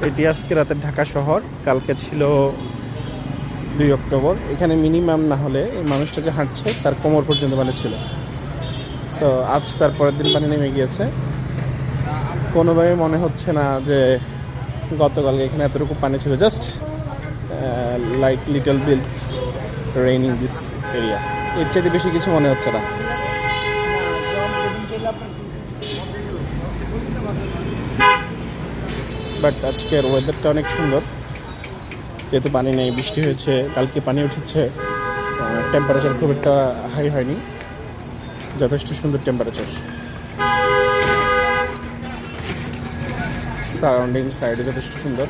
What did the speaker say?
এটি আজকে রাতের ঢাকা শহর, কালকে ছিল 2 অক্টোবর। এখানে মিনিমাম না হলে এই মানুষটা যে হাঁটছে তার কোমর পর্যন্ত পানি ছিল। তো আজ তার পরের দিন পানি নেমে গিয়েছে। কোনোভাবে মনে হচ্ছে না যে গতকালকে এখানে এতটুকু পানি ছিল। Just like little bit raining this area, এর চাইতে বেশি কিছু মনে হচ্ছে না। বাট আজকের ওয়েদারটা অনেক সুন্দর, যেহেতু পানি নেই, বৃষ্টি হয়েছে, কালকে পানি উঠেছে, টেম্পারেচার খুব একটা হাই হয়নি, যথেষ্ট সুন্দর টেম্পারেচার। সারাউন্ডিং সাইডে যথেষ্ট সুন্দর।